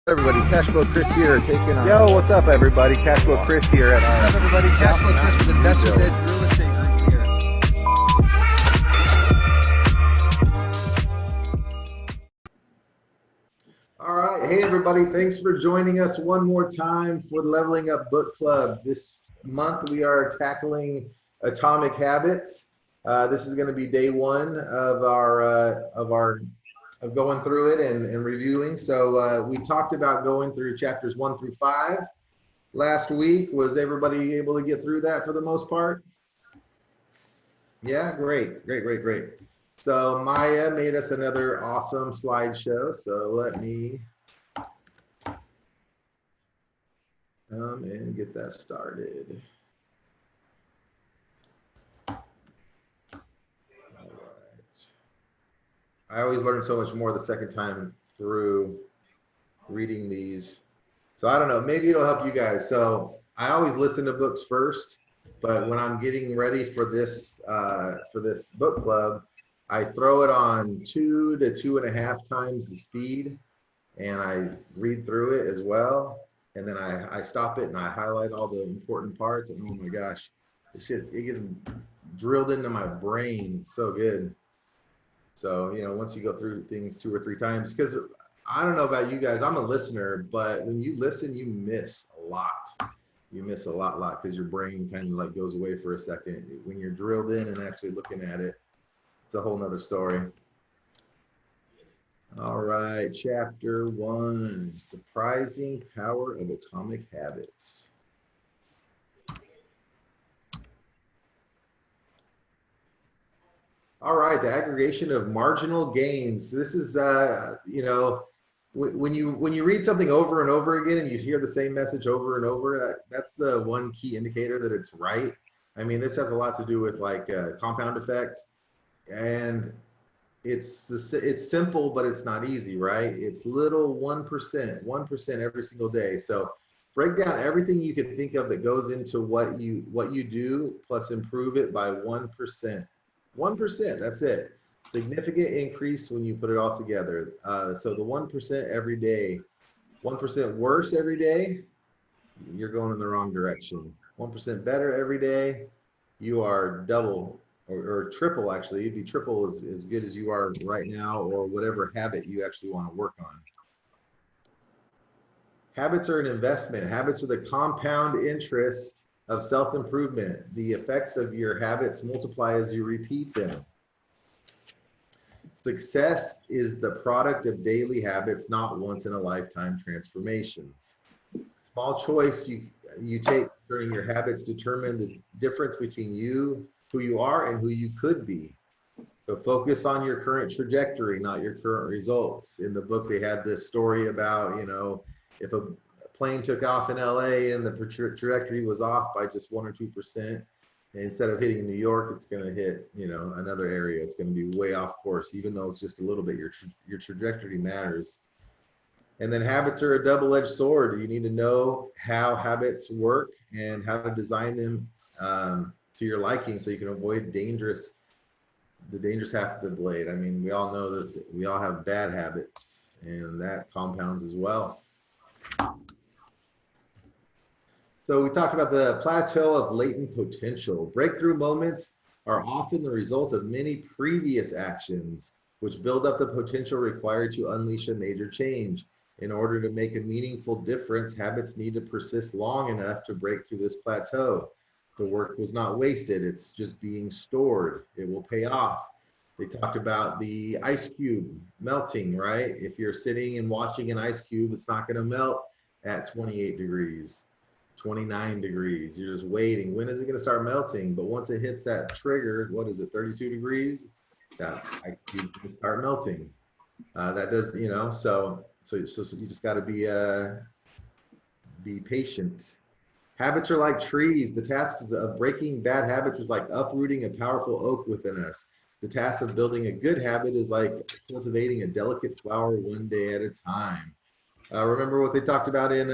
Everybody, Cashflow Kris here, taking on. Yo, what's up, everybody? Cashflow Kris here at What's up, everybody? Cashflow Kris with Investors Edge Real Estate Group here. All right, hey everybody, thanks for joining us one more time for the Leveling Up Book Club. This month we are tackling Atomic Habits. This is going to be day one of going through it and reviewing. So we talked about going through chapters 1 through 5 last week. Was everybody able to get through that for the most part? Yeah, great. So Maya made us another awesome slideshow. So let me come and get that started. I always learn so much more the second time through reading these. So I don't know, maybe it'll help you guys. So I always listen to books first, but when I'm getting ready for this book club, I throw it on 2 to 2.5 times the speed, and I read through it as well. And then I stop it and I highlight all the important parts. And oh my gosh, it gets drilled into my brain. It's so good. So, you know, once you go through things 2 or 3 times, because I don't know about you guys, I'm a listener, but when you listen, you miss a lot. You miss a lot because your brain kind of like goes away for a second. When you're drilled in and actually looking at it, it's a whole nother story. All right, chapter 1, Surprising Power of Atomic Habits. All right, the aggregation of marginal gains. This is, you know, when you read something over and over again and you hear the same message over and over, that's the one key indicator that it's right. I mean, this has a lot to do with like compound effect, and it's simple, but it's not easy, right? It's little 1% every single day. So break down everything you could think of that goes into what you do, plus improve it by 1%. 1%, that's it. Significant increase when you put it all together. So the 1% every day, 1% worse every day, you're going in the wrong direction. 1% better every day, you are double or triple, actually. You'd be triple as good as you are right now, or whatever habit you actually want to work on. Habits are an investment. Habits are the compound interest of self-improvement. The effects of your habits multiply as you repeat them. Success is the product of daily habits, not once in a lifetime transformations. Small choice you take during your habits determine the difference between who you are and who you could be. So focus on your current trajectory, not your current results. In the book, they had this story about, you know, if a plane took off in LA and the trajectory was off by just 1 or 2%, and instead of hitting New York, it's going to hit, you know, another area. It's going to be way off course, even though it's just a little bit. Your trajectory matters. And then habits are a double-edged sword. You need to know how habits work and how to design them to your liking, so you can avoid the dangerous half of the blade. I mean, we all know that we all have bad habits, and that compounds as well. So we talked about the plateau of latent potential. Breakthrough moments are often the result of many previous actions, which build up the potential required to unleash a major change. In order to make a meaningful difference, habits need to persist long enough to break through this plateau. The work was not wasted, it's just being stored. It will pay off. They talked about the ice cube melting, right? If you're sitting and watching an ice cube, it's not gonna melt at 28 degrees. 29 degrees. You're just waiting. When is it going to start melting? But once it hits that trigger, what is it, 32 degrees? That ice cube can start melting. That does, you know, so you just got to be patient. Habits are like trees. The tasks of breaking bad habits is like uprooting a powerful oak within us. The task of building a good habit is like cultivating a delicate flower one day at a time. Remember what they talked about in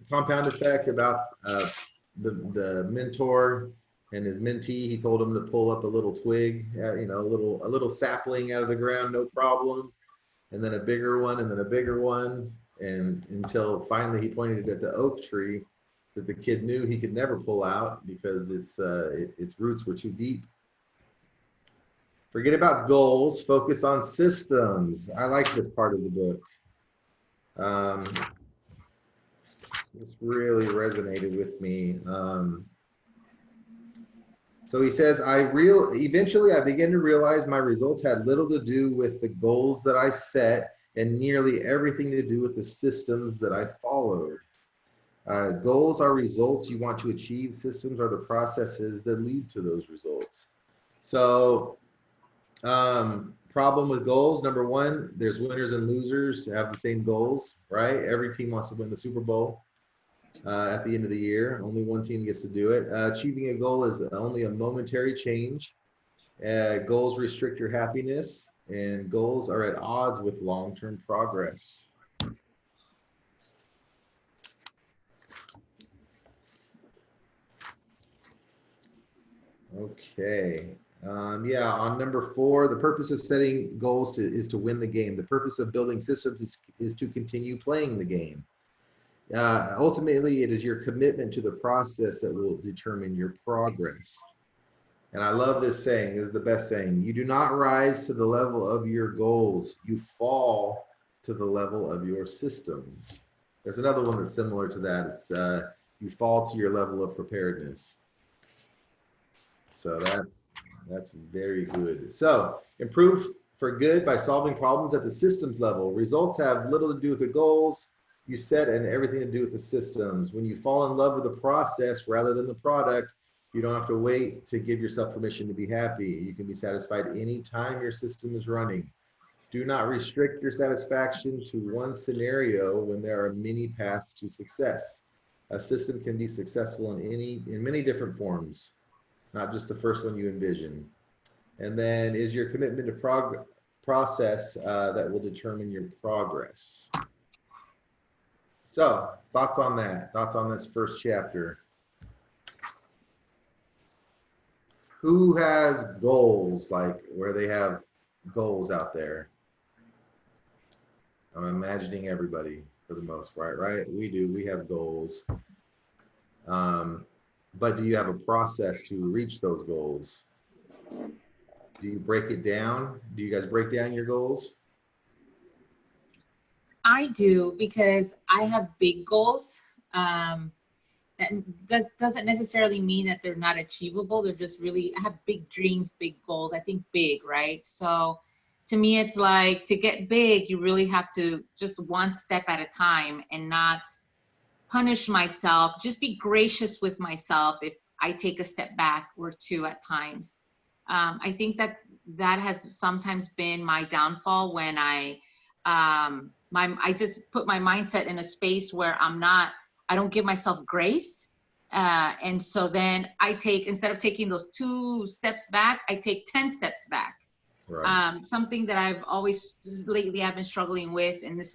Compound Effect about the mentor and his mentee? He told him to pull up a little twig, you know, a little sapling out of the ground, no problem. And then a bigger one, and then a bigger one. And until finally he pointed at the oak tree that the kid knew he could never pull out because its roots were too deep. Forget about goals, focus on systems. I like this part of the book. This really resonated with me. So he says, eventually I began to realize my results had little to do with the goals that I set and nearly everything to do with the systems that I followed. Goals are results you want to achieve. Systems are the processes that lead to those results. So problem with goals, number one, there's winners and losers who have the same goals, right? Every team wants to win the Super Bowl at the end of the year. Only one team gets to do it. Achieving a goal is only a momentary change. Goals restrict your happiness, and goals are at odds with long-term progress. Okay. Yeah, on number 4, the purpose of setting goals is to win the game. The purpose of building systems is to continue playing the game. Ultimately, it is your commitment to the process that will determine your progress. And I love this saying. This is the best saying. You do not rise to the level of your goals. You fall to the level of your systems. There's another one that's similar to that. It's you fall to your level of preparedness. So that's very good. So improve for good by solving problems at the systems level. Results have little to do with the goals you set and everything to do with the systems. When you fall in love with the process rather than the product, you don't have to wait to give yourself permission to be happy. You can be satisfied anytime your system is running. Do not restrict your satisfaction to one scenario when there are many paths to success. A system can be successful in many different forms, not just the first one you envision. And then is your commitment to process that will determine your progress. So thoughts on that? Thoughts on this first chapter? Who has goals, like where they have goals out there? I'm imagining everybody for the most part, right? We do, we have goals. But do you have a process to reach those goals? Do you break it down? Do you guys break down your goals? I do, because I have big goals. That doesn't necessarily mean that they're not achievable. They're just really, I have big dreams, big goals. I think big, right? So to me, it's like, to get big, you really have to just one step at a time and not punish myself. Just be gracious with myself if I take a step back or two at times. I think that has sometimes been my downfall when I just put my mindset in a space where I don't give myself grace. And so then instead of taking those 2 steps back, I take 10 steps back. Right. Something that I've always lately I've been struggling with, and this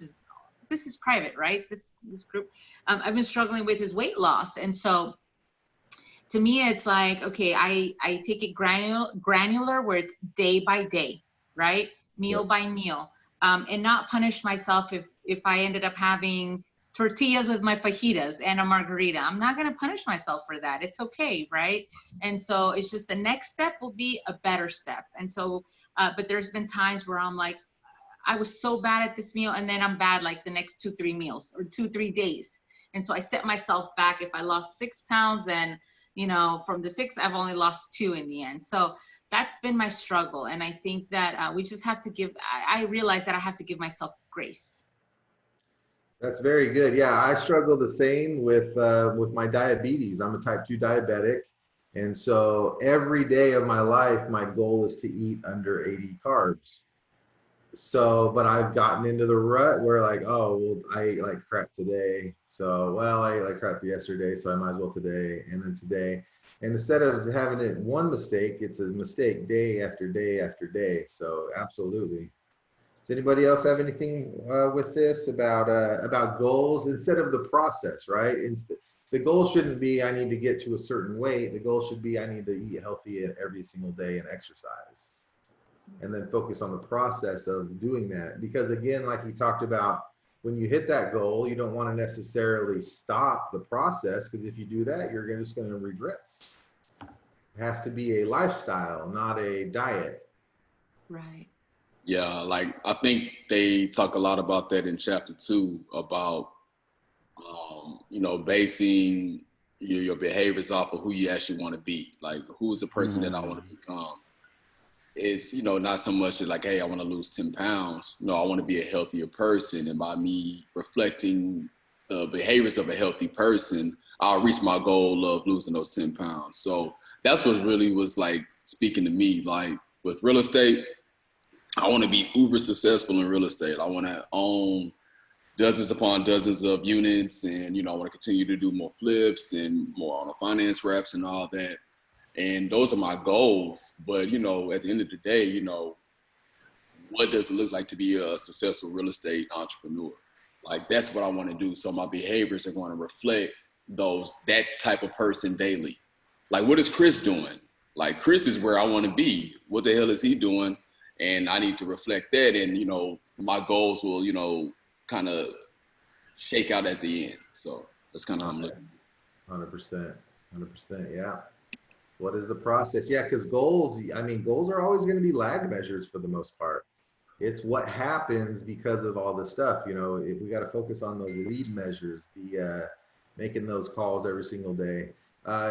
is private, right? This group, I've been struggling with is weight loss. And so to me, it's like, okay, I take it granular where it's day by day, right? Meal by meal, and not punish myself if I ended up having tortillas with my fajitas and a margarita. I'm not going to punish myself for that. It's okay, right? And so it's just the next step will be a better step. And so, but there's been times where I'm like, I was so bad at this meal, and then I'm bad like the next 2-3 meals or 2-3 days. And so I set myself back. If I lost 6 pounds, then, from the 6, I've only lost 2 in the end. So that's been my struggle. And I think that we just have to I realize that I have to give myself grace. That's very good. Yeah, I struggle the same with my diabetes. I'm a type 2 diabetic. And so every day of my life, my goal is to eat under 80 carbs. So, but I've gotten into the rut where like, oh, well, I ate like crap today. So, well, I ate like crap yesterday, so I might as well today, and then today. And instead of having it one mistake, it's a mistake day after day after day. So absolutely. Does anybody else have anything with this about goals instead of the process, right? The goal shouldn't be I need to get to a certain weight. The goal should be I need to eat healthy every single day and exercise. And then focus on the process of doing that. Because again, like he talked about when you hit that goal, you don't want to necessarily stop the process, because if you do that, you're just going to regress. It has to be a lifestyle, not a diet. Right. Yeah, like I think they talk a lot about that in chapter 2 about, you know, basing your behaviors off of who you actually want to be. Like, who's the person that I want to become? It's, you know, not so much like, hey, I want to lose 10 pounds. No, I want to be a healthier person. And by me reflecting the behaviors of a healthy person, I'll reach my goal of losing those 10 pounds. So that's what really was like speaking to me. Like with real estate, I want to be uber successful in real estate. I want to own dozens upon dozens of units, and, you know, I want to continue to do more flips and more on the finance reps and all that. And those are my goals. But, you know, at the end of the day, you know, what does it look like to be a successful real estate entrepreneur? Like, that's what I want to do. So my behaviors are going to reflect that type of person daily. Like, what is Kris doing? Like, Kris is where I want to be. What the hell is he doing? And I need to reflect that. And, you know, my goals will, you know, kind of shake out at the end. So that's kind of how I'm looking. 100%. Yeah. What is the process? Yeah, because goals are always going to be lag measures for the most part. It's what happens because of all this stuff. You know, if we got to focus on those lead measures, the making those calls every single day.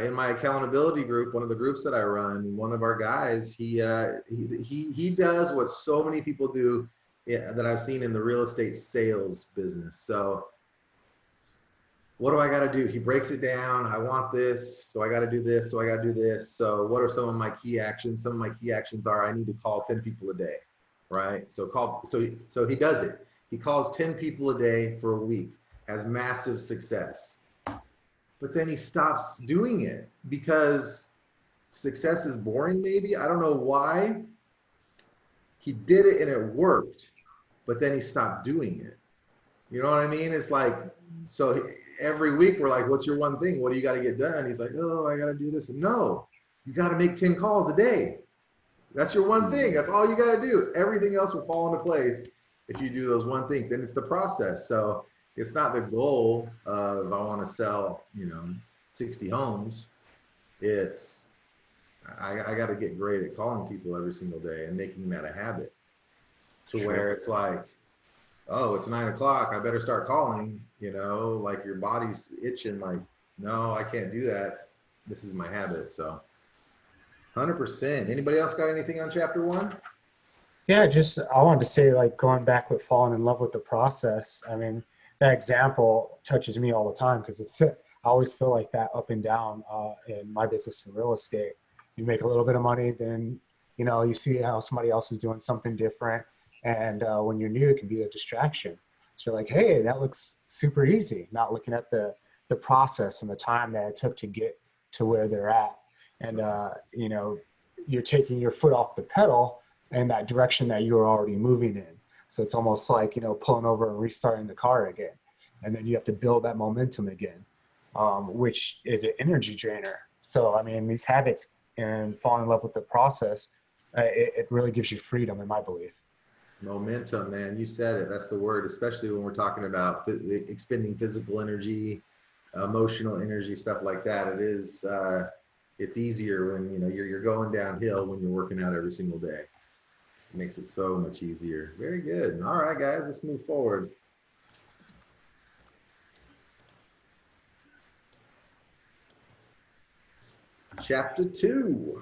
In my accountability group, one of the groups that I run, one of our guys, he does what so many people do that I've seen in the real estate sales business. So what do I got to do? He breaks it down. I want this, so I got to do this, so I got to do this. So what are some of my key actions? Some of my key actions are I need to call 10 people a day, right? So he does it. He calls 10 people a day for a week, has massive success. But then he stops doing it because success is boring, maybe. I don't know why. He did it and it worked, but then he stopped doing it. You know what I mean? It's like, so every week we're like, what's your one thing? What do you got to get done? He's like, oh, I got to do this. No, you got to make 10 calls a day. That's your one thing. That's all you got to do. Everything else will fall into place if you do those one things. And it's the process. So it's not the goal of I want to sell, 60 homes. It's I got to get great at calling people every single day and making that a habit to where it's like, oh, it's 9 o'clock. I better start calling, like your body's itching. Like, no, I can't do that. This is my habit. So 100%. Anybody else got anything on chapter 1? Yeah, I wanted to say, like, going back with falling in love with the process. I mean, that example touches me all the time because I always feel like that up and down in my business in real estate. You make a little bit of money, then, you see how somebody else is doing something different. And when you're new, it can be a distraction. So you're like, hey, that looks super easy. Not looking at the process and the time that it took to get to where they're at. And, you're taking your foot off the pedal in that direction that you were already moving in. So it's almost like, pulling over and restarting the car again. And then you have to build that momentum again, which is an energy drainer. So, I mean, these habits and falling in love with the process, it really gives you freedom, in my belief. Momentum, man. You said it. That's the word, especially when we're talking about expending physical energy, emotional energy, stuff like that. It is, it's easier when, you're going downhill when you're working out every single day. It makes it so much easier. Very good. All right, guys, let's move forward. Chapter 2,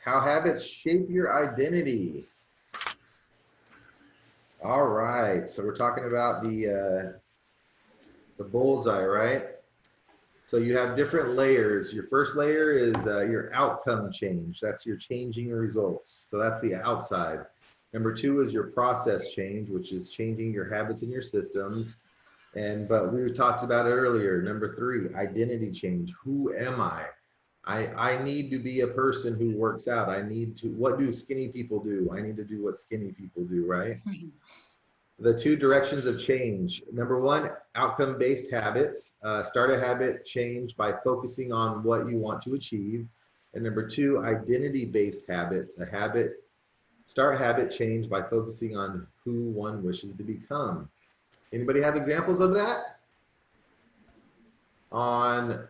how habits shape your identity. All right, so we're talking about the bullseye, right? So you have different layers. Your first layer is your outcome change. That's your changing your results. So that's the outside. Number 2 is your process change, which is changing your habits and your systems. But we talked about it earlier. Number 3, identity change. Who am I? I need to be a person who works out. What do skinny people do? I need to do what skinny people do, right? The 2 directions of change. Number 1, outcome-based habits. Start a habit change by focusing on what you want to achieve. And number 2, identity-based habits. Start habit change by focusing on who one wishes to become. Anybody have examples of that? On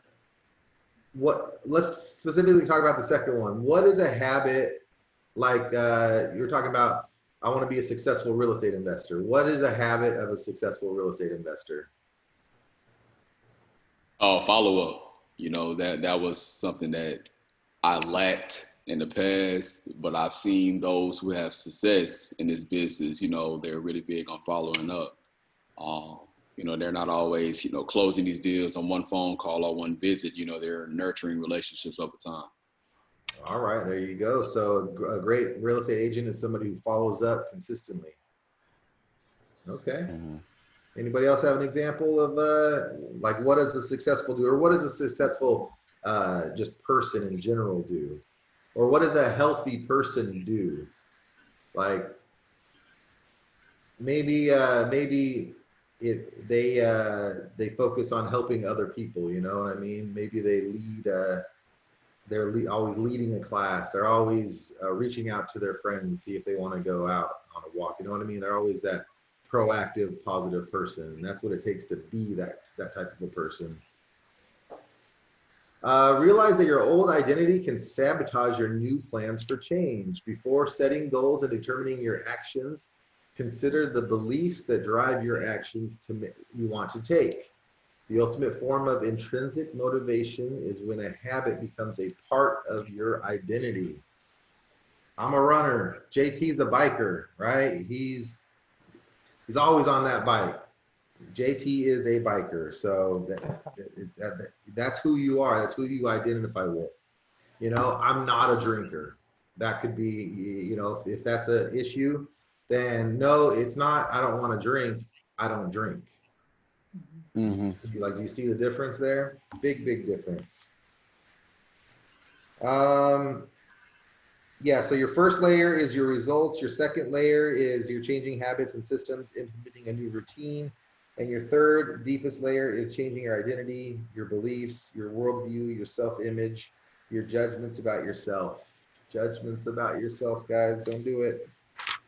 what, let's specifically talk about the second one. What is a habit, like you were talking about, I want to be a successful real estate investor. What is a habit of a successful real estate investor? Oh, follow up. That was something that I lacked in the past, but I've seen those who have success in this business, they're really big on following up. They're not always, closing these deals on one phone call or one visit. They're nurturing relationships over time. All right, there you go. So a great real estate agent is somebody who follows up consistently. Okay. Mm-hmm. Anybody else have an example of like what does a successful do, or what does a successful just person in general do, or what does a healthy person do? Like maybe if they focus on helping other people, you know what I mean? Maybe they lead. They're always leading a class. They're always reaching out to their friends, see if they want to go out on a walk. You know what I mean? They're always that proactive, positive person. And that's what it takes to be that type of a person. Realize that your old identity can sabotage your new plans for change. Before setting goals and determining your actions, consider the beliefs that drive your actions you want to take. The ultimate form of intrinsic motivation is when a habit becomes a part of your identity. I'm a runner. JT's a biker, right? He's always on that bike. JT is a biker. So that's who you are. That's who you identify with. I'm not a drinker. That could be, if that's an issue, then no, it's not. I don't want to drink. I don't drink. Mm-hmm. Like, do you see the difference there? Big difference. Yeah, so your first layer is your results. Your second layer is your changing habits and systems, implementing a new routine. And your third, deepest layer is changing your identity, your beliefs, your worldview, your self-image, your judgments about yourself. Judgments about yourself, guys, don't do it.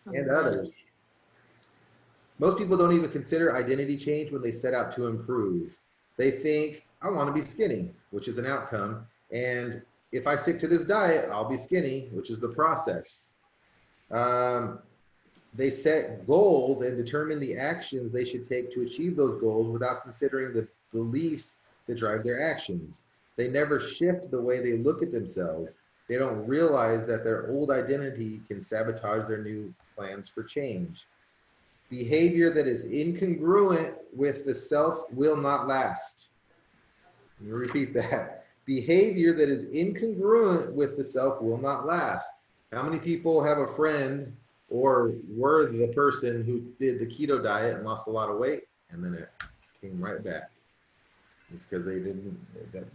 And others. Most people don't even consider identity change when they set out to improve. They think, I want to be skinny, which is an outcome. And if I stick to this diet, I'll be skinny, which is the process. They set goals and determine the actions they should take to achieve those goals without considering the beliefs that drive their actions. They never shift the way they look at themselves. They don't realize that their old identity can sabotage their new plans for change. Behavior that is incongruent with the self will not last. Let me repeat that. Behavior that is incongruent with the self will not last. How many people have a friend or were the person who did the keto diet and lost a lot of weight and then it came right back? It's because they didn't,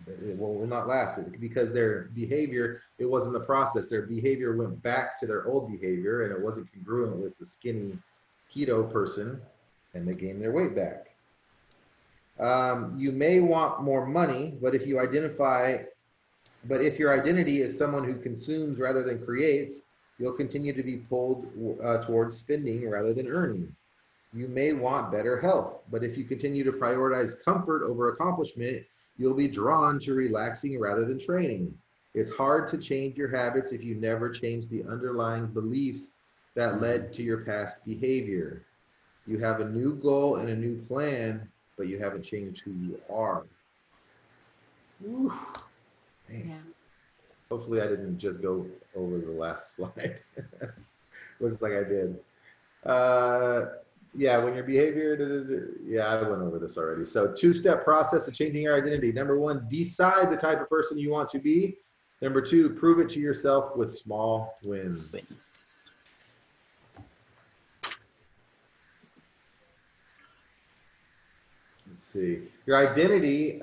it will not last. It's because their behavior, it wasn't the process. Their behavior went back to their old behavior and it wasn't congruent with the skinny keto person, and they gain their weight back. You may want more money, but if your identity is someone who consumes rather than creates, you'll continue to be pulled towards spending rather than earning. You may want better health, but if you continue to prioritize comfort over accomplishment, you'll be drawn to relaxing rather than training. It's hard to change your habits if you never change the underlying beliefs that led to your past behavior. You have a new goal and a new plan, but you haven't changed who you are. Whew. Man. Yeah. Hopefully I didn't just go over the last slide. Looks like I did. Yeah, when your behavior, yeah, I went over this already. So 2-step process of changing your identity. Number 1, decide the type of person you want to be. Number 2, prove it to yourself with small wins. Let's see. Your identity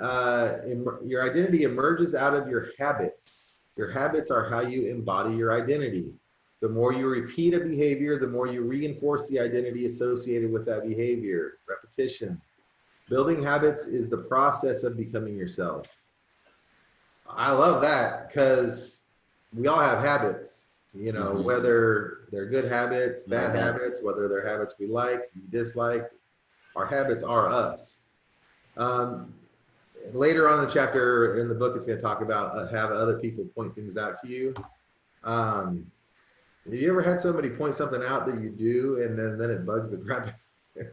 emerges out of your habits. Your habits are how you embody your identity. The more you repeat a behavior, the more you reinforce the identity associated with that behavior. Repetition. Building habits is the process of becoming yourself. I love that because we all have habits, whether they're good habits, bad habits, whether they're habits we like, we dislike. Our habits are us. Later on in the chapter in the book, it's going to talk about have other people point things out to you. Have you ever had somebody point something out that you do and then it bugs the crap out of you?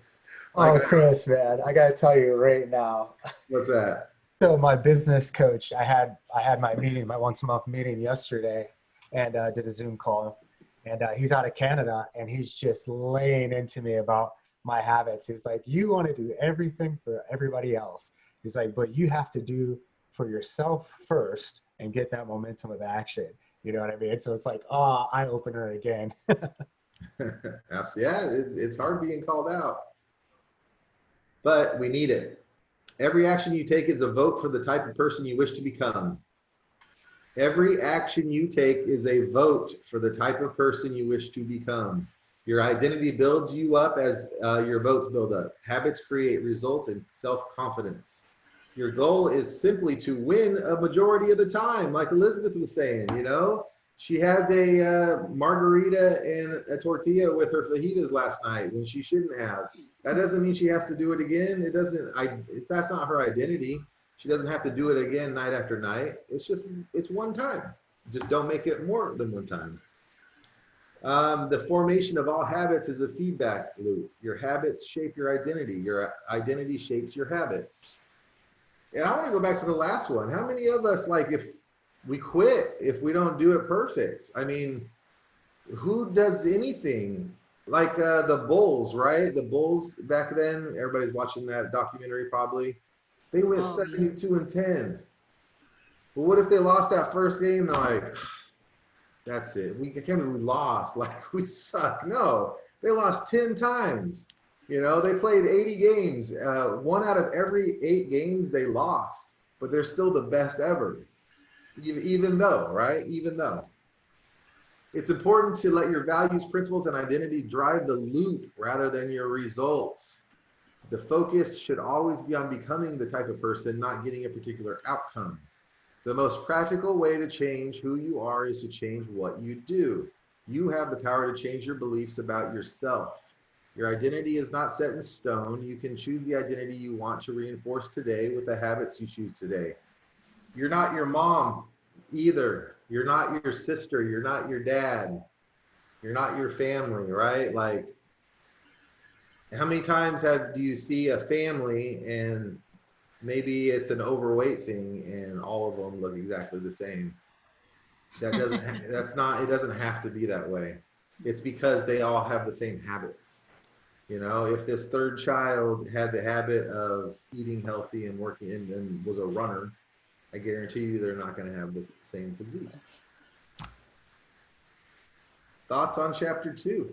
Oh, Chris, man, I gotta tell you right now. What's that? So my business coach, I had my meeting, my once a month meeting yesterday, and did a Zoom call, and he's out of Canada, and he's just laying into me about my habits. He's like, you want to do everything for everybody else. He's like, but you have to do for yourself first and get that momentum of action. You know what I mean? So it's like, oh, eye opener again. Absolutely. Yeah, it's hard being called out, but we need it. Every action you take is a vote for the type of person you wish to become. Every action you take is a vote for the type of person you wish to become. Your identity builds you up as your votes build up. Habits create results and self-confidence. Your goal is simply to win a majority of the time, like Elizabeth was saying, you know. She has a margarita and a tortilla with her fajitas last night when she shouldn't have. That doesn't mean she has to do it again. It doesn't. That's not her identity. She doesn't have to do it again night after night. It's one time. Just don't make it more than one time. The formation of all habits is a feedback loop. Your habits shape your identity. Your identity shapes your habits. And I want to go back to the last one. How many of us, like, if we quit if we don't do it perfect? I mean, who does anything? Like the Bulls, right? The Bulls back then, everybody's watching that documentary probably. They went 72-10. But what if they lost that first game? They're like, that's it. I can't believe we lost. Like, we suck. No, they lost 10 times. You know, they played 80 games. 1 out of every 8 games they lost, but they're still the best ever. Even though, right? Even though. It's important to let your values, principles, and identity drive the loop rather than your results. The focus should always be on becoming the type of person, not getting a particular outcome. The most practical way to change who you are is to change what you do. You have the power to change your beliefs about yourself. Your identity is not set in stone. You can choose the identity you want to reinforce today with the habits you choose today. You're not your mom either. You're not your sister. You're not your dad. You're not your family, right? Like, how many times do you see a family and maybe it's an overweight thing and all of them look exactly the same? That doesn't, it doesn't have to be that way. It's because they all have the same habits. You know, if this third child had the habit of eating healthy and working and was a runner, I guarantee you they're not going to have the same physique. Thoughts on chapter 2?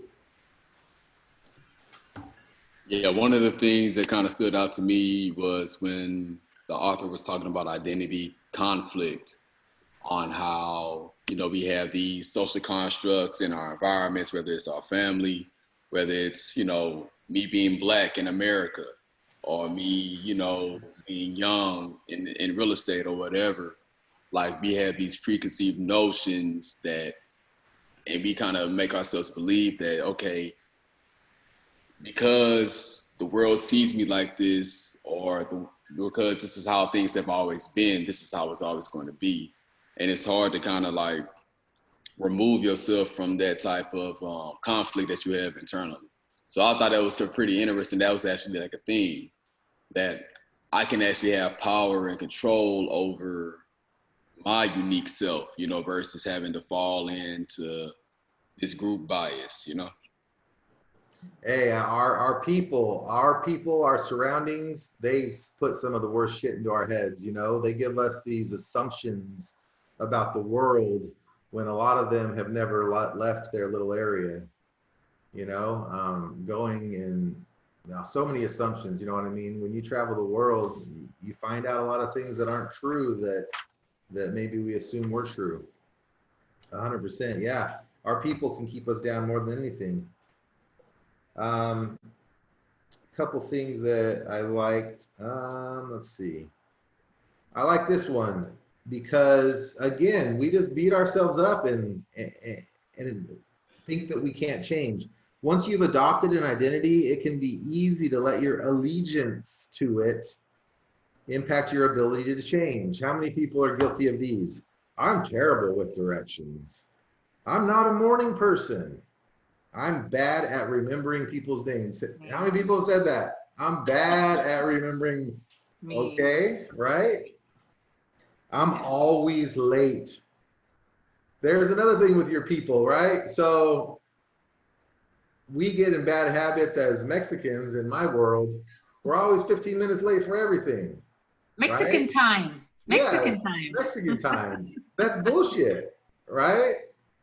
Yeah, one of the things that kind of stood out to me was when the author was talking about identity conflict, on how, you know, we have these social constructs in our environments, whether it's our family, whether it's, you know, me being Black in America, or me, you know, being young in real estate or whatever. Like, we have these preconceived notions that, and we kind of make ourselves believe that, okay, because the world sees me like this, or because this is how things have always been, this is how it's always going to be. And it's hard to kind of like remove yourself from that type of conflict that you have internally. So I thought that was pretty interesting. That was actually like a theme, that I can actually have power and control over my unique self, you know, versus having to fall into this group bias, you know? Hey, our people, our surroundings, they put some of the worst shit into our heads, you know? They give us these assumptions about the world when a lot of them have never left their little area, you know? Going in, now, so many assumptions, you know what I mean? When you travel the world, you find out a lot of things that aren't true that maybe we assume were true. 100%, yeah. Our people can keep us down more than anything. Couple things that I liked. Let's see. I like this one because, again, we just beat ourselves up and think that we can't change. Once you've adopted an identity, it can be easy to let your allegiance to it impact your ability to change. How many people are guilty of these? I'm terrible with directions. I'm not a morning person. I'm bad at remembering people's names. How many people have said that? I'm bad at remembering. Okay, right? I'm always late. There's another thing with your people, right? So we get in bad habits as Mexicans in my world. We're always 15 minutes late for everything. Mexican right? time. Mexican Yeah, time. Mexican time. That's bullshit, right?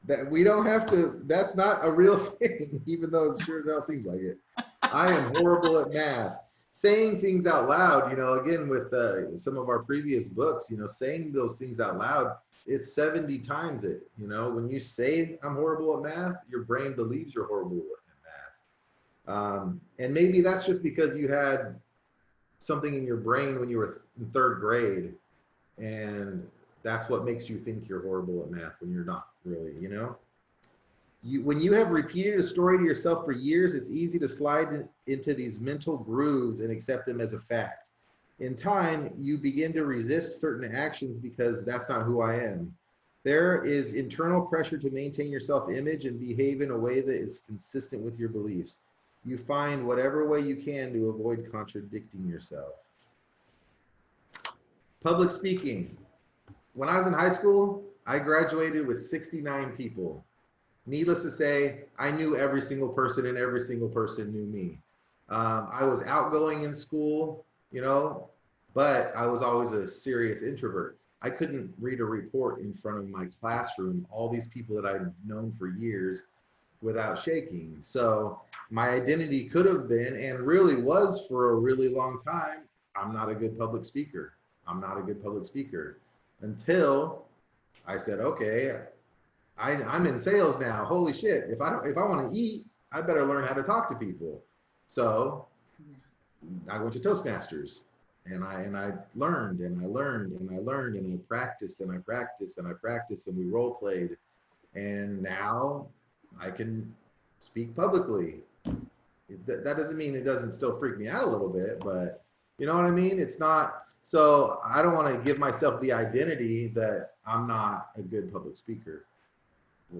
That we don't have to, that's not a real thing, even though it sure as hell seems like it. I am horrible at math. Saying things out loud, you know, again, with some of our previous books, you know, saying those things out loud, it's 70 times it, you know, when you say I'm horrible at math, your brain believes you're horrible at math. And maybe that's just because you had something in your brain when you were in third grade, and that's what makes you think you're horrible at math when you're not really, you know? When you have repeated a story to yourself for years, it's easy to slide into these mental grooves and accept them as a fact. In time, you begin to resist certain actions because that's not who I am. There is internal pressure to maintain your self-image and behave in a way that is consistent with your beliefs. You find whatever way you can to avoid contradicting yourself. Public speaking. When I was in high school, I graduated with 69 people. Needless to say, I knew every single person and every single person knew me. I was outgoing in school, you know, but I was always a serious introvert. I couldn't read a report in front of my classroom, all these people that I'd known for years, without shaking. So my identity could have been, and really was for a really long time, I'm not a good public speaker. I'm not a good public speaker. Until I said, okay, I'm in sales now. Holy shit! If I want to eat, I better learn how to talk to people. So I went to Toastmasters, and I learned and I learned and I learned and I practiced and I practiced and I practiced and we role played, and now I can speak publicly. That doesn't mean it doesn't still freak me out a little bit, but you know what I mean? It's not. So I don't want to give myself the identity that I'm not a good public speaker.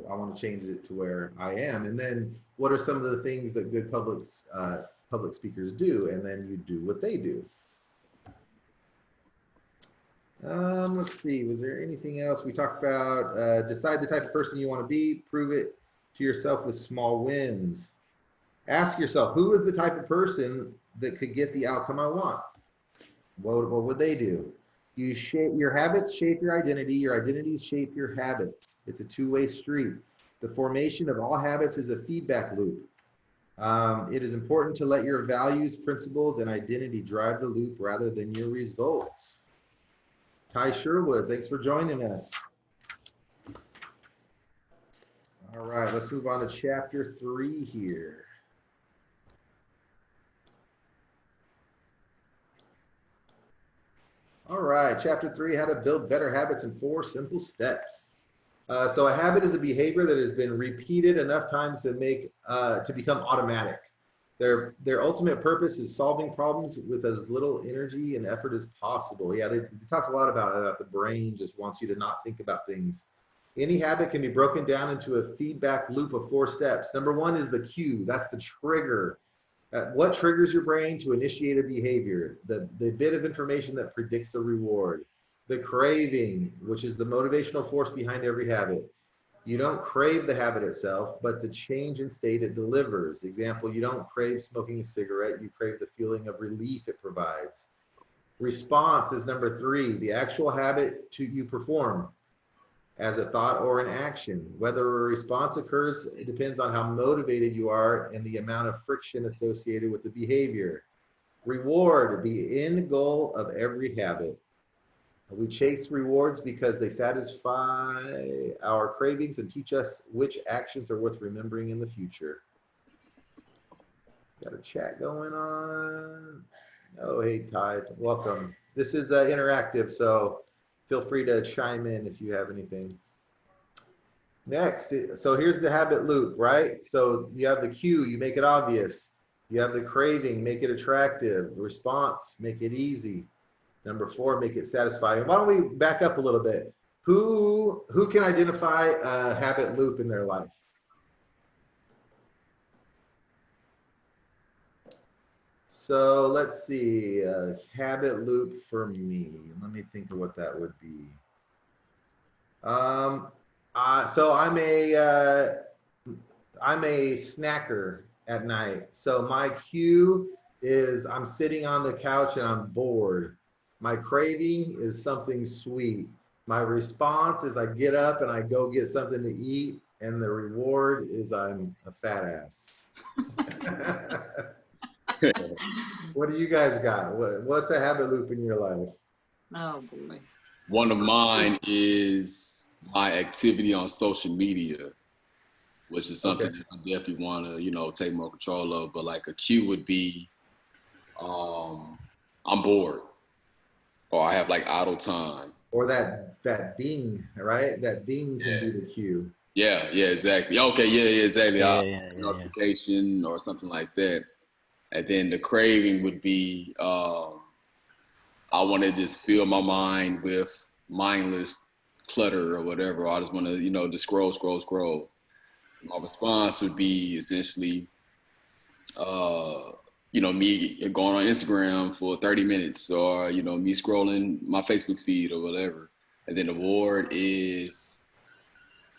I want to change it to where I am. And then what are some of the things that good public speakers do? And then you do what they do. Let's see, was there anything else? We talked about decide the type of person you want to be, prove it to yourself with small wins. Ask yourself, who is the type of person that could get the outcome I want? What would they do? Your habits shape your identities shape your habits. It's a two-way street. The formation of all habits is a feedback loop. It is important to let your values, principles, and identity drive the loop rather than your results. Ty Sherwood, thanks for joining us. All right, let's move on to chapter 3 here. All right, chapter 3, how to build better habits in 4 simple steps. So a habit is a behavior that has been repeated enough times to become automatic. Their ultimate purpose is solving problems with as little energy and effort as possible. Yeah, they talk a lot about the brain just wants you to not think about things. Any habit can be broken down into a feedback loop of 4 steps. Number 1 is the cue. That's the trigger. What triggers your brain to initiate a behavior? The bit of information that predicts a reward. The craving, which is the motivational force behind every habit. You don't crave the habit itself, but the change in state it delivers. Example, you don't crave smoking a cigarette, you crave the feeling of relief it provides. Response is number 3, the actual habit you perform as a thought or an action. Whether a response occurs, it depends on how motivated you are and the amount of friction associated with the behavior. Reward, the end goal of every habit. We chase rewards because they satisfy our cravings and teach us which actions are worth remembering in the future. Got a chat going on. Oh, hey, Ty, welcome. This is interactive, so feel free to chime in if you have anything. Next, so here's the habit loop, right? So you have the cue, you make it obvious. You have the craving, make it attractive. Response, make it easy. Number 4, make it satisfying. Why don't we back up a little bit? Who can identify a habit loop in their life? So let's see, a habit loop for me. Let me think of what that would be. So I'm a snacker at night. So my cue is I'm sitting on the couch and I'm bored. My craving is something sweet. My response is I get up and I go get something to eat, and the reward is I'm a fat ass. What do you guys got? What's a habit loop in your life? Oh boy. One of mine is my activity on social media, which is something that I definitely want to, take more control of. But like a cue would be, I'm bored, or I have like idle time. Or that ding, right? That ding can be the cue. Yeah, exactly. Okay, exactly. Notification or something like that. And then the craving would be, I want to just fill my mind with mindless clutter or whatever. I just want to, just scroll. My response would be essentially, me going on Instagram for 30 minutes, or, me scrolling my Facebook feed or whatever. And then the reward is,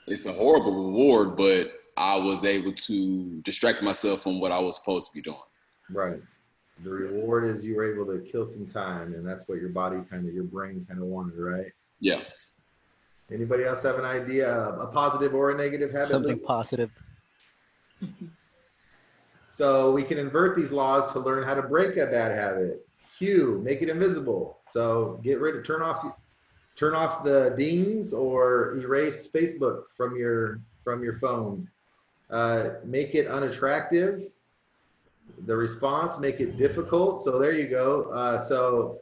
it's a horrible reward, but I was able to distract myself from what I was supposed to be doing. Right. The reward is you were able to kill some time, and that's what your body your brain kind of wanted, right? Yeah. Anybody else have an idea, a positive or a negative habit? Something positive. So we can invert these laws to learn how to break a bad habit. Cue, make it invisible. So turn off the dings or erase Facebook from your phone. Make it unattractive. The response, make it difficult. So there you go. So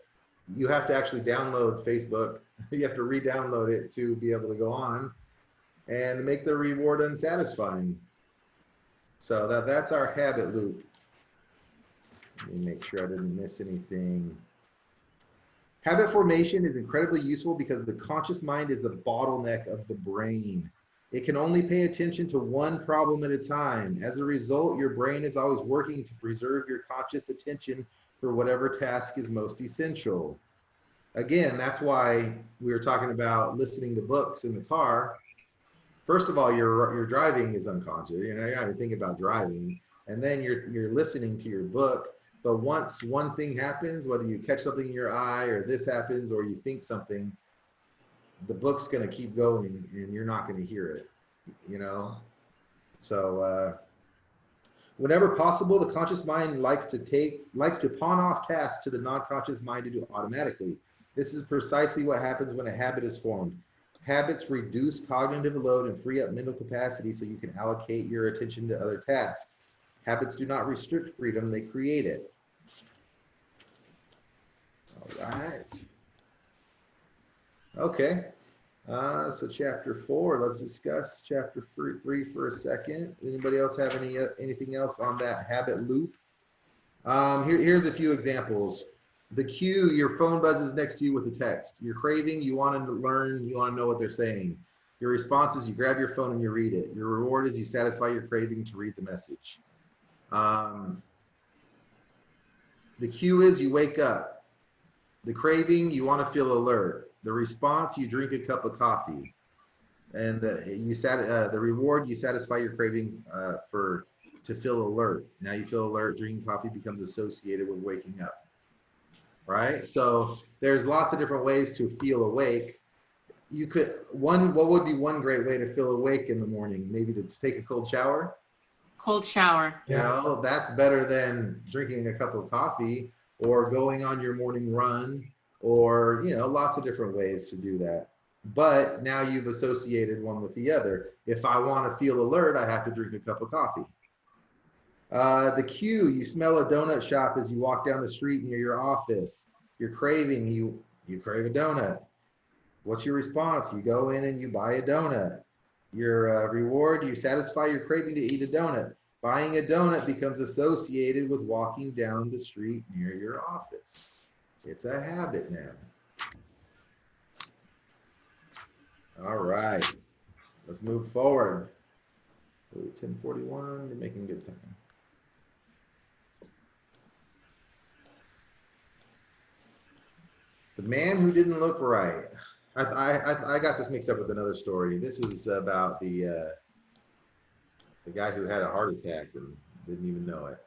you have to actually download Facebook. You have to re-download it to be able to go on, and make the reward unsatisfying. So that's our habit loop. Let me make sure I didn't miss anything. Habit formation is incredibly useful because the conscious mind is the bottleneck of the brain. It can only pay attention to one problem at a time. As a result, your brain is always working to preserve your conscious attention for whatever task is most essential. Again, that's why we were talking about listening to books in the car. First of all, your driving is unconscious. You're not even thinking about driving, and then you're listening to your book. But once one thing happens, whether you catch something in your eye or this happens or you think something, the book's going to keep going and you're not going to hear it, So whenever possible, the conscious mind likes to pawn off tasks to the non-conscious mind to do automatically. This is precisely what happens when a habit is formed. Habits reduce cognitive load and free up mental capacity so you can allocate your attention to other tasks. Habits do not restrict freedom, they create it. All right. Okay. So chapter 4, let's discuss chapter 3 for a second. Anybody else have anything else on that habit loop? Here's a few examples. The cue, your phone buzzes next to you with a text. Your craving, you want to learn, you want to know what they're saying. Your response is you grab your phone and you read it. Your reward is you satisfy your craving to read the message. The cue is you wake up. The craving, you want to feel alert. The response, you drink a cup of coffee. And the reward, you satisfy your craving to feel alert. Now you feel alert, drinking coffee becomes associated with waking up. Right? So there's lots of different ways to feel awake. What would be one great way to feel awake in the morning? Maybe to take a cold shower? Cold shower. That's better than drinking a cup of coffee or going on your morning run, or lots of different ways to do that. But now you've associated one with the other. If I want to feel alert, I have to drink a cup of coffee. The cue, you smell a donut shop as you walk down the street near your office. Your craving, you crave a donut. What's your response? You go in and you buy a donut. your reward, you satisfy your craving to eat a donut. Buying a donut becomes associated with walking down the street near your office. It's a habit now. All right, let's move forward. 10:41, you're making good time. The man who didn't look right. I got this mixed up with another story. This is about the guy who had a heart attack and didn't even know it.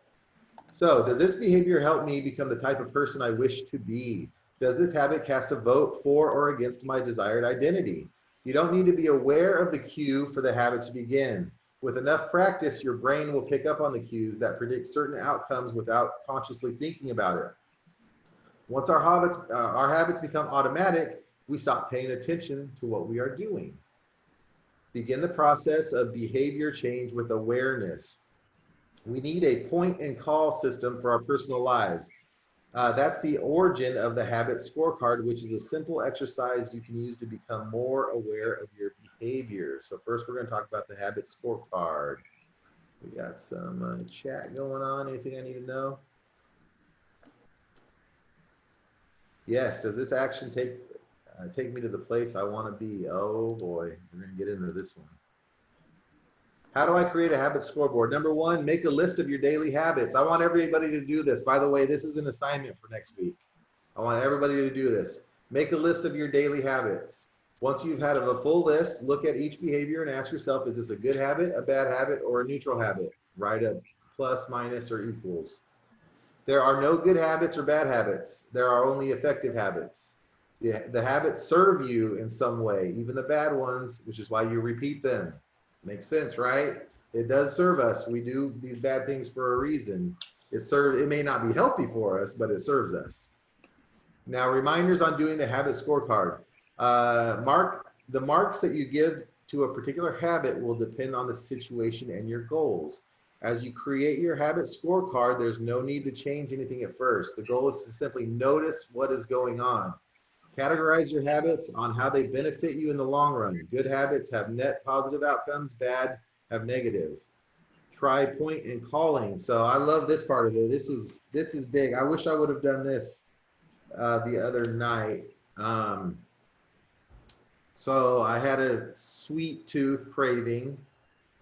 So, does this behavior help me become the type of person I wish to be? Does this habit cast a vote for or against my desired identity? You don't need to be aware of the cue for the habit to begin. With enough practice, your brain will pick up on the cues that predict certain outcomes without consciously thinking about it. Once our habits become automatic, we stop paying attention to what we are doing. Begin the process of behavior change with awareness. We need a point and call system for our personal lives. That's the origin of the habit scorecard, which is a simple exercise you can use to become more aware of your behavior. So first, we're going to talk about the habit scorecard. We got some chat going on. Anything I need to know? Yes. Does this action take me to the place I want to be? Oh boy, we're going to get into this one. How do I create a habit scoreboard? Number one, make a list of your daily habits. I want everybody to do this. By the way, this is an assignment for next week. I want everybody to do this. Make a list of your daily habits. Once you've had a full list, look at each behavior and ask yourself, is this a good habit, a bad habit, or a neutral habit? Write a plus, minus, or equals. There are no good habits or bad habits. There are only effective habits. The habits serve you in some way, even the bad ones, which is why you repeat them. Makes sense, right? It does serve us. We do these bad things for a reason. It may not be healthy for us, but it serves us. Now, reminders on doing the habit scorecard. The marks that you give to a particular habit will depend on the situation and your goals. As you create your habit scorecard, there's no need to change anything at first. The goal is to simply notice what is going on. Categorize your habits on how they benefit you in the long run. Good habits have net positive outcomes, bad have negative. Try point and calling. So I love this part of it. This is big. I wish I would have done this the other night. So I had a sweet tooth craving,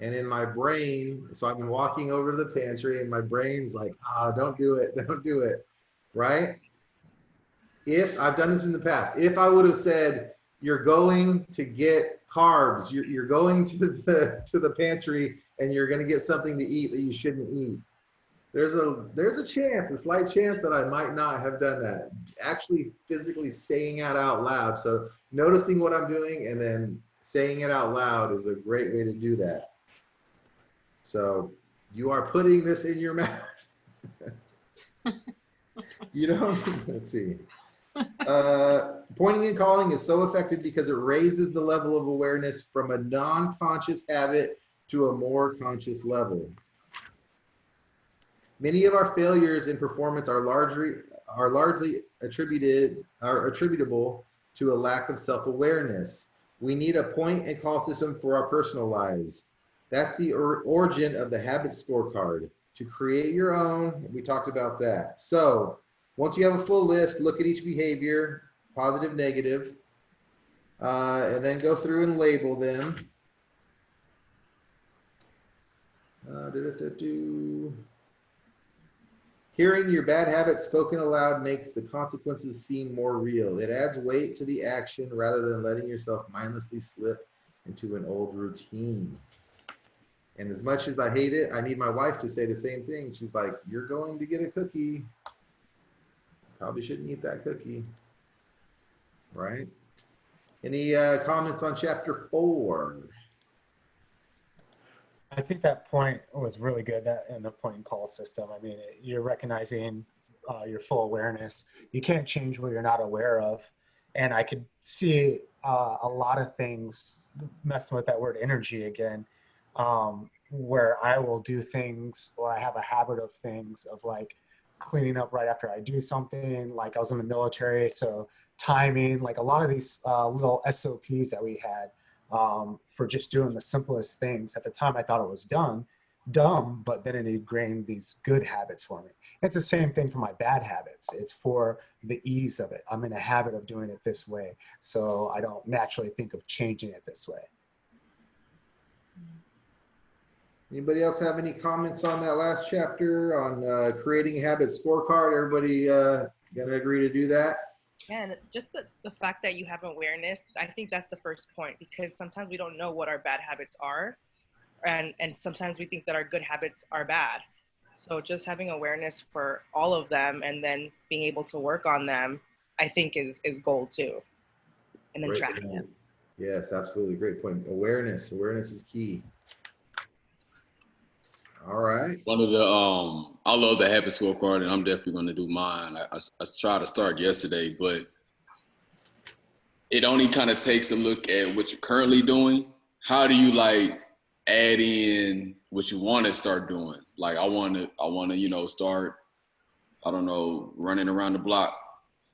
and in my brain, so I've been walking over to the pantry, and my brain's like, don't do it, don't do it, right? If I've done this in the past, if I would have said, you're going to get carbs, you're going to the pantry, and you're going to get something to eat that you shouldn't eat, there's a chance, a slight chance that I might not have done that. Actually physically saying it out loud. So noticing what I'm doing and then saying it out loud is a great way to do that. So you are putting this in your mouth. You know, let's see. Pointing and calling is so effective because it raises the level of awareness from a non-conscious habit to a more conscious level. Many of our failures in performance are largely attributable to a lack of self-awareness. We need a point and call system for our personal lives. That's the origin of the habit scorecard. To create your own, we talked about that. So once you have a full list, look at each behavior, positive, negative, and then go through and label them. Hearing your bad habits spoken aloud makes the consequences seem more real. It adds weight to the action rather than letting yourself mindlessly slip into an old routine. And as much as I hate it, I need my wife to say the same thing. She's like, you're going to get a cookie. Probably shouldn't eat that cookie, right? Any comments on chapter 4? I think that point was really good, that in the point and call system. I mean, you're recognizing your full awareness. You can't change what you're not aware of. And I could see a lot of things, messing with that word energy again, where I will do things, or I have a habit of things of like cleaning up right after I do something. Like I was in the military, so timing, like a lot of these little SOPs that we had for just doing the simplest things. At the time, I thought it was dumb, but then it ingrained these good habits for me. It's the same thing for my bad habits. It's for the ease of it. I'm in a habit of doing it this way, so I don't naturally think of changing it this way. Anybody else have any comments on that last chapter on creating a habit scorecard? Everybody gonna agree to do that? Yeah, and just the fact that you have awareness, I think that's the first point, because sometimes we don't know what our bad habits are, and sometimes we think that our good habits are bad. So just having awareness for all of them and then being able to work on them, I think is gold too. And then Great tracking point. it. Yes, absolutely. Great point. Awareness is key. All right. One of the I love the habit scorecard, and I'm definitely going to do mine. I tried to start yesterday, but it only kind of takes a look at what you're currently doing. How do you like add in what you want to start doing? Like I want to start, I don't know, running around the block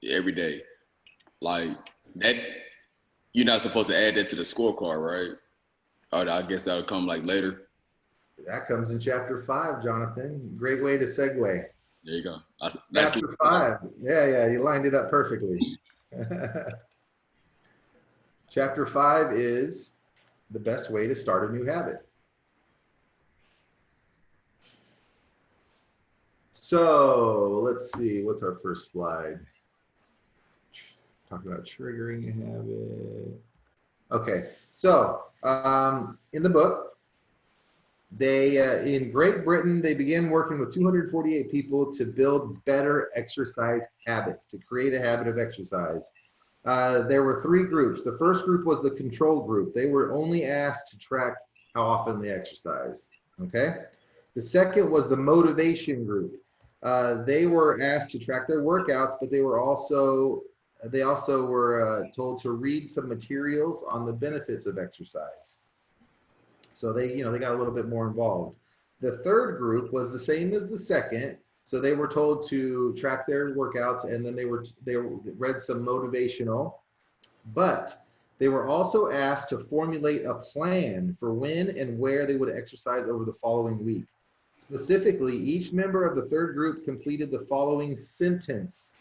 every day. Like that, you're not supposed to add that to the scorecard, right? Or I guess that would come like later. That comes in chapter 5, Jonathan. Great way to segue. There you go. Chapter 5. Yeah, you lined it up perfectly. Chapter 5 is the best way to start a new habit. So let's see, what's our first slide? Talk about triggering a habit. Okay, so in the book, they in Great Britain, they began working with 248 people to build better exercise habits, to create a habit of exercise. There were 3 groups. The first group was the control group. They were only asked to track how often they exercised. Okay. The second was the motivation group. They were asked to track their workouts, but they also were told to read some materials on the benefits of exercise. So they got a little bit more involved. The third group was the same as the second. So they were told to track their workouts, and then they read some motivational, but they were also asked to formulate a plan for when and where they would exercise over the following week. Specifically, each member of the third group completed the following sentence.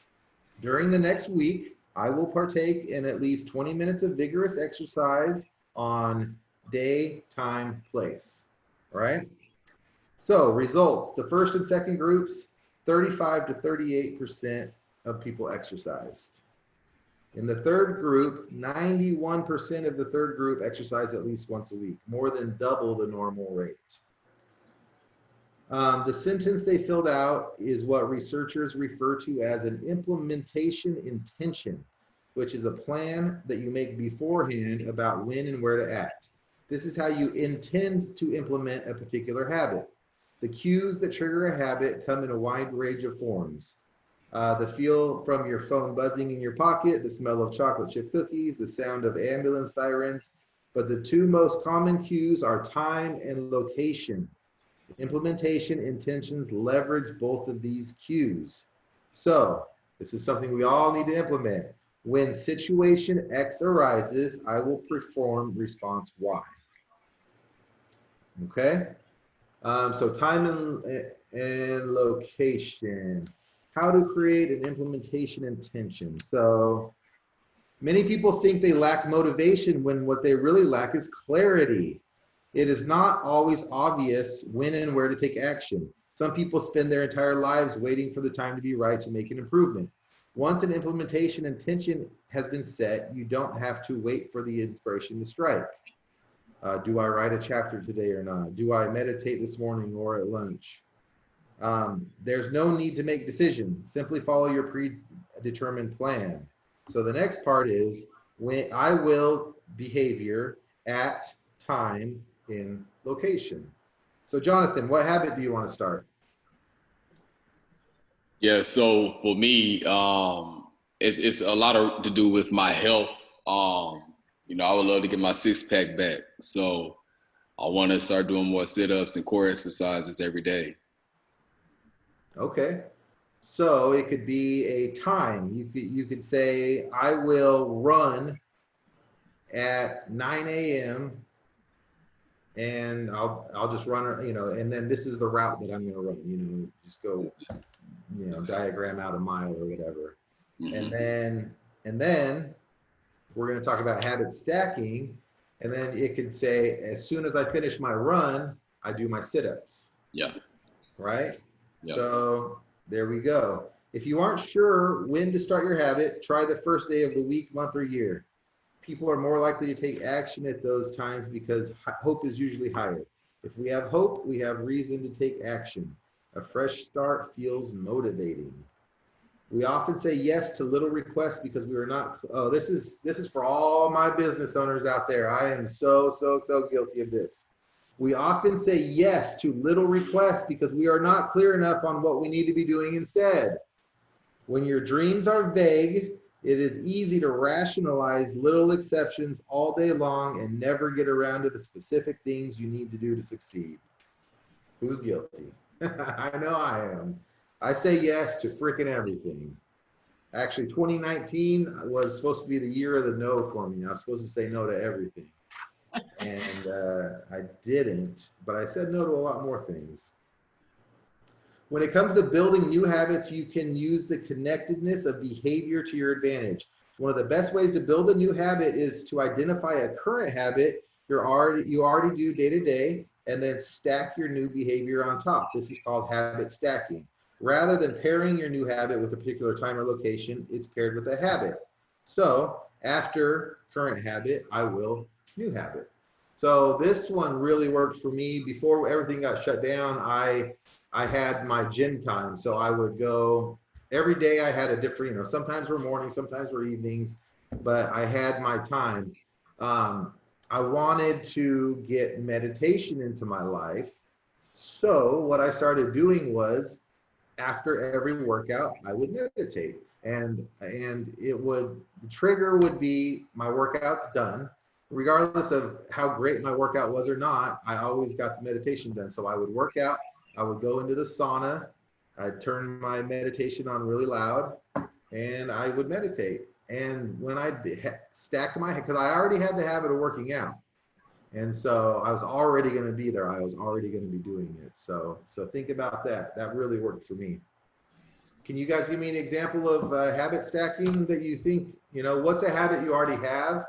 During the next week, I will partake in at least 20 minutes of vigorous exercise on day, time, place. All right. So results, the first and second groups, 35 to 38% of people exercised. In the third group, 91% of the third group exercised at least once a week, more than double the normal rate. The sentence they filled out is what researchers refer to as an implementation intention, which is a plan that you make beforehand about when and where to act. This is how you intend to implement a particular habit. The cues that trigger a habit come in a wide range of forms. The feel from your phone buzzing in your pocket, the smell of chocolate chip cookies, the sound of ambulance sirens. But the 2 most common cues are time and location. Implementation intentions leverage both of these cues. So this is something we all need to implement. When situation X arises, I will perform response Y. Okay. So time and location. How to create an implementation intention. So many people think they lack motivation when what they really lack is clarity. It is not always obvious when and where to take action. Some people spend their entire lives waiting for the time to be right to make an improvement. Once an implementation intention has been set, you don't have to wait for the inspiration to strike. Do I write a chapter today or not? Do I meditate this morning or at lunch? There's no need to make decisions. Simply follow your predetermined plan. So the next part is when I will behavior at time in location. So Jonathan, what habit do you want to start? Yeah, so for me, it's a lot to do with my health. I would love to get my 6-pack back. So I want to start doing more sit-ups and core exercises every day. Okay. So it could be a time. You could say, I will run at 9 a.m. and I'll just run, you know, and then this is the route that I'm going to run, you know, just go, you know, diagram out a mile or whatever. And then we're going to talk about habit stacking. And then it could say, as soon as I finish my run, I do my sit-ups. Yeah. Right? Yeah. So there we go. If you aren't sure when to start your habit, try the first day of the week, month, or year. People are more likely to take action at those times because hope is usually higher. If we have hope, we have reason to take action. A fresh start feels motivating. We often say yes to little requests because we are not, oh, this is for all my business owners out there. I am so guilty of this. We often say yes to little requests because we are not clear enough on what we need to be doing instead. When your dreams are vague, it is easy to rationalize little exceptions all day long and never get around to the specific things you need to do to succeed. Who's guilty? I know I am. I say yes to freaking everything. Actually, 2019 was supposed to be the year of the no for me. I was supposed to say no to everything. And I didn't, but I said no to a lot more things. When it comes to building new habits, you can use the connectedness of behavior to your advantage. One of the best ways to build a new habit is to identify a current habit you already do day to day, and then stack your new behavior on top. This is called habit stacking. Rather than pairing your new habit with a particular time or location, it's paired with a habit. So after current habit, I will new habit. So this one really worked for me. Before everything got shut down, I had my gym time. So I would go every day. I had a different, you know, sometimes were mornings, sometimes were evenings, but I had my time. I wanted to get meditation into my life. So what I started doing was, after every workout, I would meditate, and the trigger would be my workout's done. Regardless of how great my workout was or not, I always got the meditation done. So I would work out, I would go into the sauna, I'd turn my meditation on really loud, and I would meditate. And when I stack my, because I already had the habit of working out, and so I was already going to be there. I was already going to be doing it. So think about that. That really worked for me. Can you guys give me an example of habit stacking that you think, you know, what's a habit you already have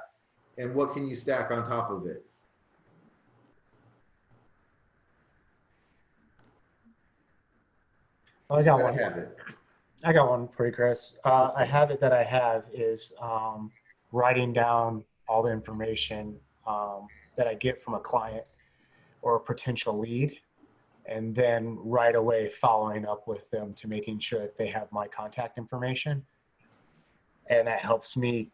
and what can you stack on top of it? Well, I got What one. habit? I got one for you, Chris. A habit that I have is writing down all the information that I get from a client or a potential lead, and then right away following up with them to making sure that they have my contact information. And that helps me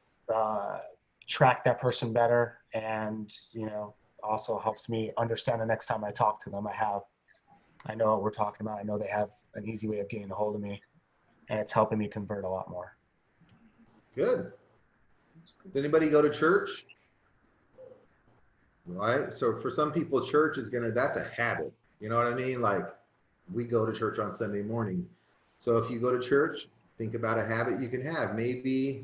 track that person better, and, you know, also helps me understand the next time I talk to them, I know what we're talking about. I know they have an easy way of getting a hold of me, and it's helping me convert a lot more. Good. Does anybody go to church? Right. So for some people, church is that's a habit. You know what I mean? Like, we go to church on Sunday morning. So if you go to church, think about a habit you can have. Maybe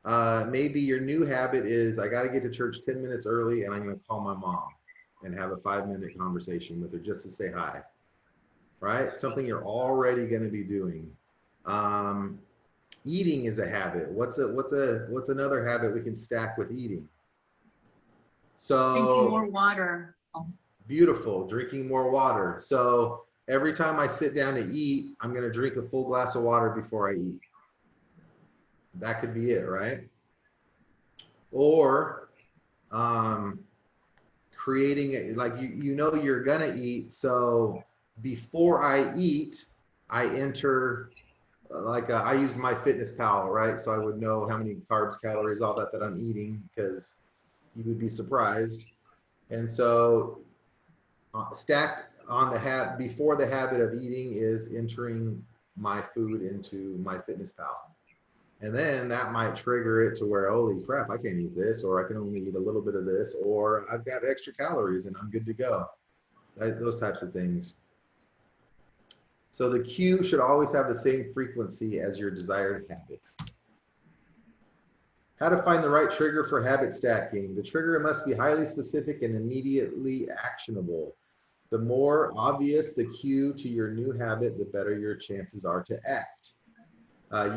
your new habit is, I got to get to church 10 minutes early, and I'm going to call my mom and have a 5-minute conversation with her just to say hi. Right? Something you're already going to be doing. Eating is a habit. What's another habit we can stack with eating? So Drinking more water. Beautiful. Drinking more water. So every time I sit down to eat, I'm going to drink a full glass of water before I eat. That could be it, right? Or creating, like, you know you're going to eat. So before I eat, I enter, like, I use my Fitness Pal, right? So I would know how many carbs, calories, all that I'm eating, because you would be surprised. And so stacked on the habit, before the habit of eating, is entering my food into my Fitness Pal. And then that might trigger it to where, holy crap, I can't eat this, or I can only eat a little bit of this, or I've got extra calories and I'm good to go. Those types of things. So the cue should always have the same frequency as your desired habit. How to find the right trigger for habit stacking. The trigger must be highly specific and immediately actionable. The more obvious the cue to your new habit, the better your chances are to act.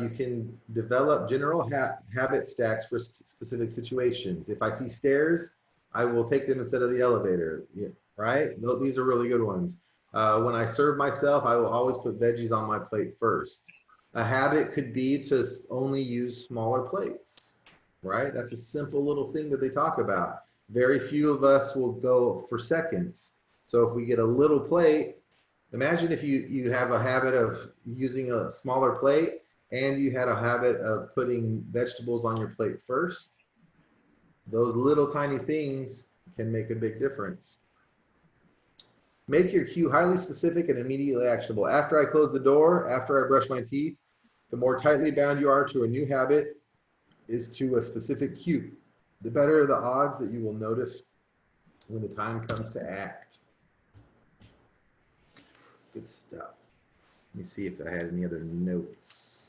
You can develop general habit stacks for specific situations. If I see stairs, I will take them instead of the elevator, right? These are really good ones. When I serve myself, I will always put veggies on my plate first. A habit could be to only use smaller plates, right? That's a simple little thing that they talk about. Very few of us will go for seconds. So if we get a little plate, imagine if you have a habit of using a smaller plate and you had a habit of putting vegetables on your plate first. Those little tiny things can make a big difference. Make your cue highly specific and immediately actionable. After I close the door, after I brush my teeth, the more tightly bound you are to a new habit is to a specific cue. The better the odds that you will notice when the time comes to act. Good stuff. Let me see if I had any other notes.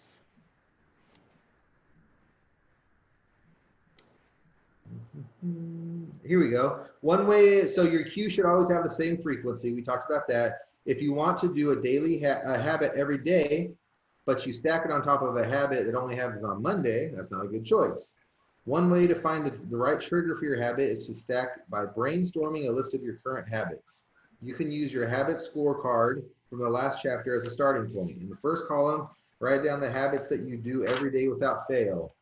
Here we go. One way, so your cue should always have the same frequency. We talked about that. If you want to do a daily habit every day, but you stack it on top of a habit that only happens on Monday, that's not a good choice. One way to find the right trigger for your habit is to stack by brainstorming a list of your current habits. You can use your habit scorecard from the last chapter as a starting point. In the first column, write down the habits that you do every day without fail.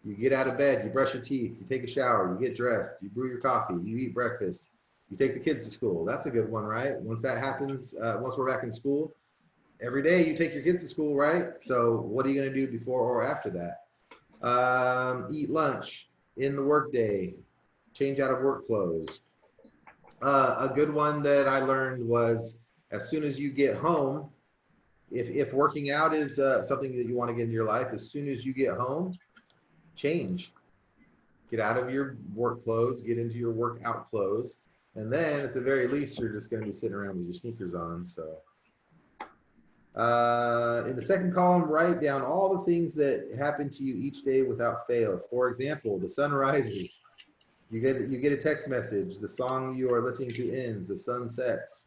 You get out of bed, you brush your teeth, you take a shower, you get dressed, you brew your coffee, you eat breakfast, you take the kids to school. That's a good one, right? Once that happens, once we're back in school, every day you take your kids to school, right? So what are you going to do before or after that? Eat lunch in the workday, change out of work clothes. A good one that I learned was as soon as you get home, if working out is something that you want to get into your life, as soon as you get home, change. Get out of your work clothes, get into your workout clothes, and then at the very least, you're just going to be sitting around with your sneakers on. So in the second column, write down all the things that happen to you each day without fail. For example, the sun rises, you get a text message, the song you are listening to ends, the sun sets.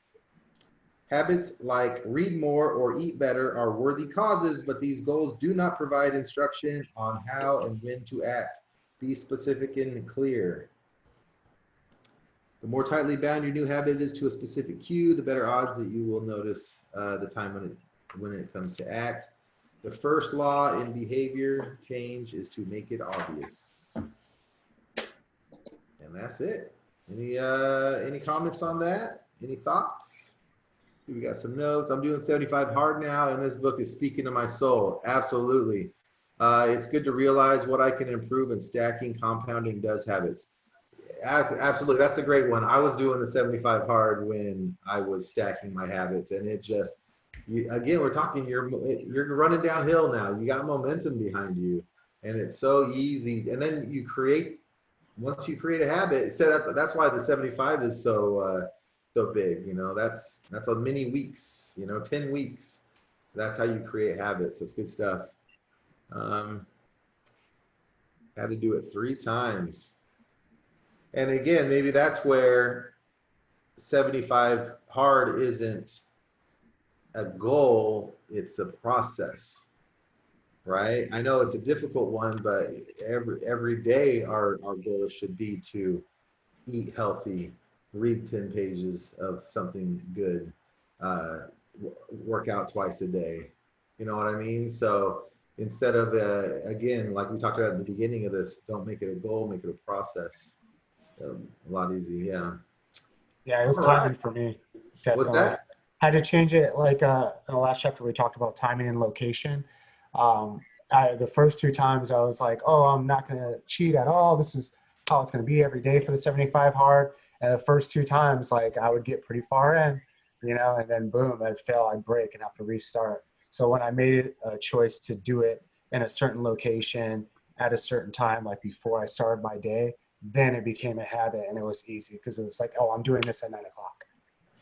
Habits like read more or eat better are worthy causes, but these goals do not provide instruction on how and when to act. Be specific and clear. The more tightly bound your new habit is to a specific cue, the better odds that you will notice the time when it comes to act. The first law in behavior change is to make it obvious. And that's it. Any comments on that? Any thoughts? We got some notes. I'm doing 75 hard now, and this book is speaking to my soul. Absolutely. It's good to realize what I can improve, and stacking, compounding does habits. Absolutely. That's a great one. I was doing the 75 hard when I was stacking my habits, and it just, again, we're talking, you're running downhill now. You got momentum behind you, and it's so easy. And then once you create a habit, so that's why the 75 is so big, that's a many weeks, 10 weeks. That's how you create habits. That's good stuff. Had to do it 3 times. And again, maybe that's where 75 hard isn't a goal, it's a process, right? I know it's a difficult one, but every day our goal should be to eat healthy, read 10 pages of something good, work out twice a day. You know what I mean? So instead of, again, like we talked about at the beginning of this, don't make it a goal, make it a process. A lot easier, yeah. Yeah, it was timing for me. Definitely. What's that? Had to change it, like in the last chapter we talked about timing and location. The first 2 times I was like, oh, I'm not going to cheat at all. This is how it's going to be every day for the 75 hard. And the first 2 times, like I would get pretty far in, and then boom, I'd fail, I'd break and have to restart. So when I made a choice to do it in a certain location at a certain time, like before I started my day, then it became a habit, and it was easy because it was like, oh, I'm doing this at 9 o'clock.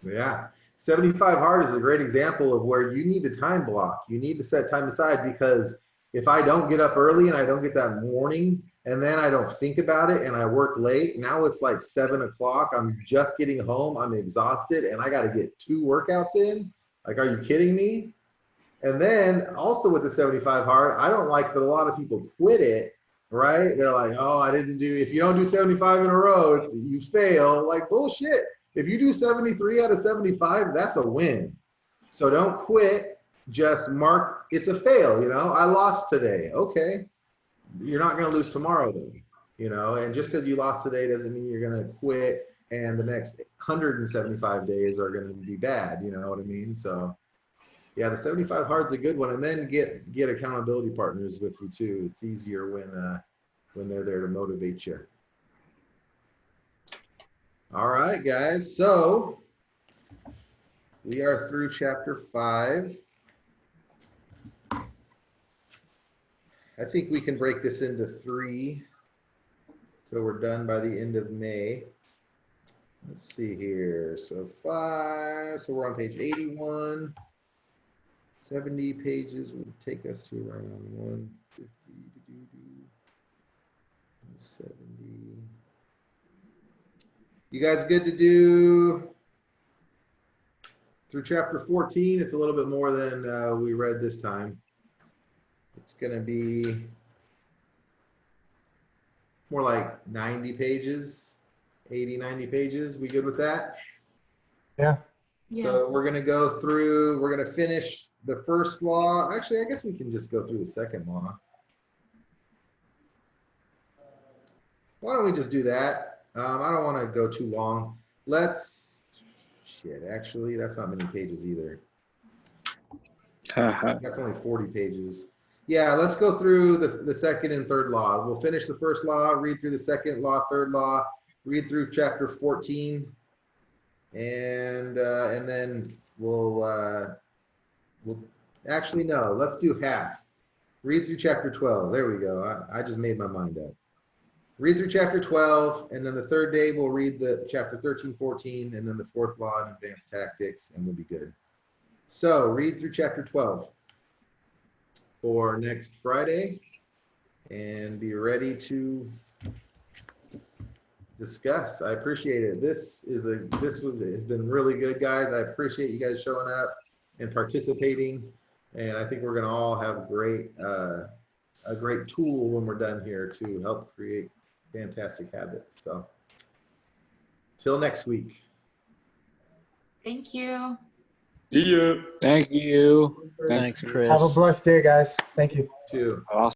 Yeah. 75 hard is a great example of where you need a time block. You need to set time aside because if I don't get up early and I don't get that morning, and then I don't think about it and I work late, now it's like 7 o'clock. I'm just getting home. I'm exhausted and I got to get 2 workouts in. Like, are you kidding me? And then also with the 75 hard, I don't like that a lot of people quit it, right? They're like, oh, I didn't do, if you don't do 75 in a row, you fail. Like, bullshit. If you do 73 out of 75, that's a win. So don't quit. Just mark, it's a fail, you know? I lost today. Okay. You're not going to lose tomorrow though, you know? And just because you lost today doesn't mean you're going to quit and the next 175 days are going to be bad, you know what I mean? So yeah, the 75 hard's a good one. And then get accountability partners with you too. It's easier when they're there to motivate you. All right, guys. So we are through chapter 5. I think we can break this into 3. So we're done by the end of May. Let's see here. So 5, so we're on page 81. 70 pages would take us to around 150. 70. You guys good to do through chapter 14? It's a little bit more than we read this time. It's going to be more like 90 pages, 80, 90 pages. We good with that? Yeah. So we're going to go through, we're going to finish the first law. Actually, I guess we can just go through the second law. Why don't we just do that? I don't want to go too long. Actually, that's not many pages either. That's only 40 pages. Yeah, let's go through the second and third law. We'll finish the first law, read through the second law, third law, read through chapter 14, and then we'll actually, no, let's do half. Read through chapter 12. There we go. I just made my mind up. Read through chapter 12, and then the third day we'll read the chapter 13, 14, and then the fourth law and advanced tactics, and we'll be good. So read through chapter 12 for next Friday, and be ready to discuss. I appreciate it. This has been really good, guys. I appreciate you guys showing up and participating, and I think we're going to all have a great tool when we're done here to help create fantastic habits. So till next week. Thank you. See ya. Thank you. Thanks, Chris. Have a blessed day, guys. Thank you. Too. Awesome.